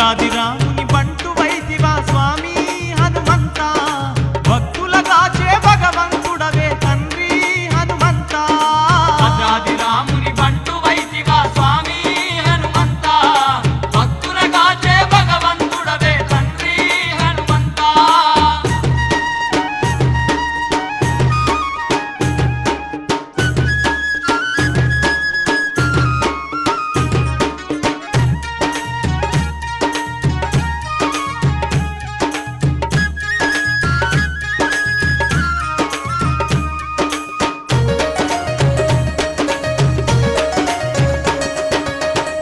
భద్రాది రాముని బంటు వైదివా స్వామి హనుమంత భక్తులగాచే భగవంతుడవే తండ్రి హనుమంత భద్రాది రాముని బంటు వైదివా స్వామి హనుమంత భక్తులగాచే భగవంతుడవే తండ్రి హనుమంత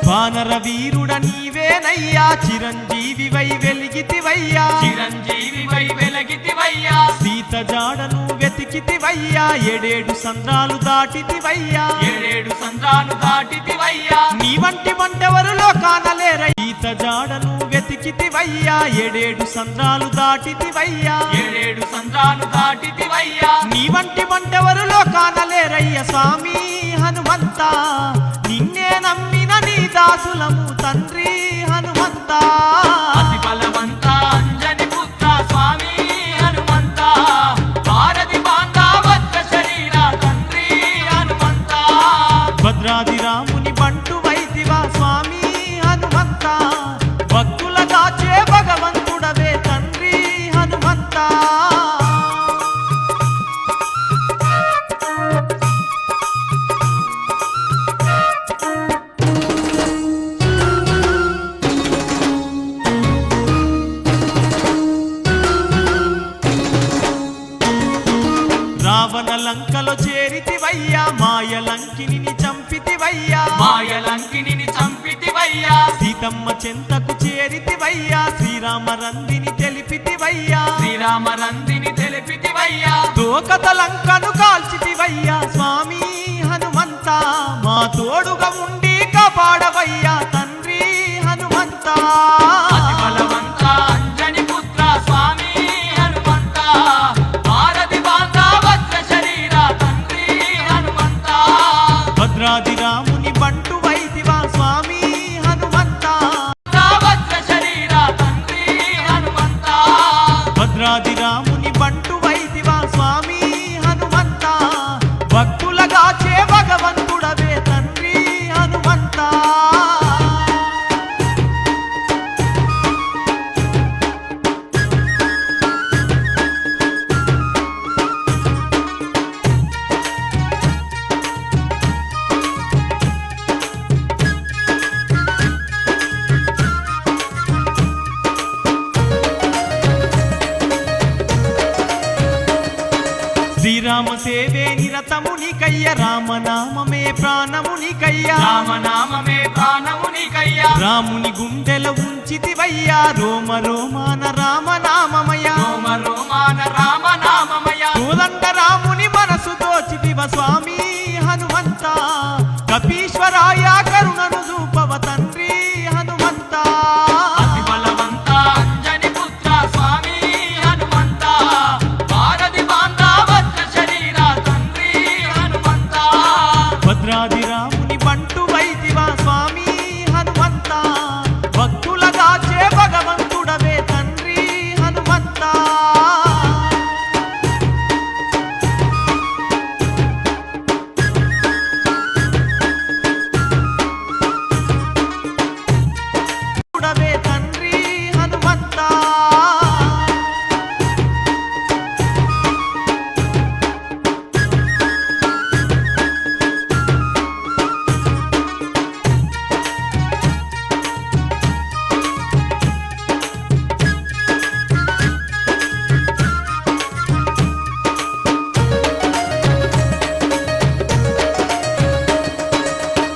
వానర వీరుడ నీవేనయ్యా చిరంజీవివై వెలిగితివయ్యా చిరంజీవివై వెలగితివయ్యా సీత జాడను వెతికితివయ్యా ఏడేడు సంద్రాలు దాటితివయ్యా ఏడేడు సంద్రాలు దాటితివయ్యా నీ వంటి వంటెవరు లోకానలేరయ్యా సీత జాడను వెతికితివయ్యా ఏడేడు సంద్రాలు దాటితివయ్యా ఏడేడు సంద్రాలు దాటితివయ్యా నీ వంటి వంటెవరు లోకానలేరయ్య స్వామి హనుమంత నిన్నే నమ్మిన నీ దాసులము తండ్రి హనుమంత అతి బలవంత అంజని పుత్ర స్వామి హనుమంత భారతి బాంధా వజ్ర శరీర తండ్రి హనుమంత భద్రాది రాముని బంటు వైదివా స్వామి హనుమంత భక్తులగాచే భగవంతుడవే తండ్రి హనుమంత రావణ లంకలో చేరితివయ్యా మాయలంకిని చంపితివయ్యా మాయలంకిని చంపితివయ్యా సీతమ్మ చెంతకు చేరితివయ్యా శ్రీరామ రందిని తెలిపితివయ్యా శ్రీరామ రందిని తెలిపితివయ్యా దోకత లంకను కాల్చితివయ్యా స్వామి హనుమంత మా తోడుగా ఉండి కాపాడవయ్యా తండ్రి హనుమంత అతి బలవంత అంజని పుత్ర స్వామి హనుమంత భారతి బాంధా వజ్ర శరీర తండ్రి హనుమంత భద్రాది రాముని బంటు వైదివా స్వామి హనుమంత వజ్ర శరీర తండ్రి హనుమంత భద్రాది రాముని బంటు వైదివా స్వామి హనుమంత భక్తులగాచే భగవంతుడవే తండ్రి హనుమంత శ్రీరామ సేవే నిరతమునికయ్య రామనామమే ప్రాణమునికయ్యా రామనామమే ప్రాణమునికయ్యా రాముని గుండెల ఉంచితివయ్యా రోమ రోమాన రామనామమయ రోమ రోమాన రామనామమయ కోదండ రాముని మనసు దోచితివ స్వామి హనుమంత కపీశ్వరాయ కరుణను చూపవ తండ్రి హనుమంత అతి బలవంత అంజని పుత్ర స్వామి హనుమంత భారతి బాంధా వజ్ర శరీర తండ్రి హనుమంత భద్రాది రాముని బంటు వైదివా స్వామి హనుమంత భక్తులగాచే భగవంతుడవే తండ్రి హనుమంత తండ్రి హనుమంత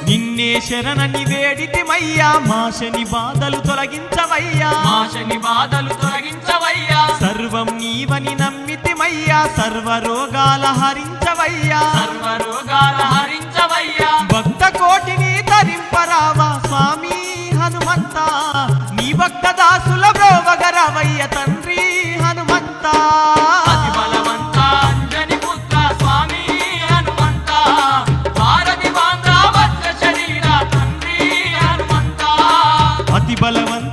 నిన్నే శరణని వేడితిమయ్యా మాశని బాధలు తొలగించవయ్యా మాశని బాధలు తొలగించవయ్యా సర్వం నీవని నమ్మితిమయ్యా సర్వరోగాల హరించవయ్యా సర్వరోగాల హరించవయ్యా భక్త కోటిని తరింపరావా స్వామి హనుమంత నీ భక్త దాసుల బ్రోవగరవయ్య తండ్రి హనుమంత అతి బలవంత అంజని పుత్ర స్వామి హనుమంత భారతి బాంధా వజ్ర శరీర తండ్రి హనుమంత అతి బలవంత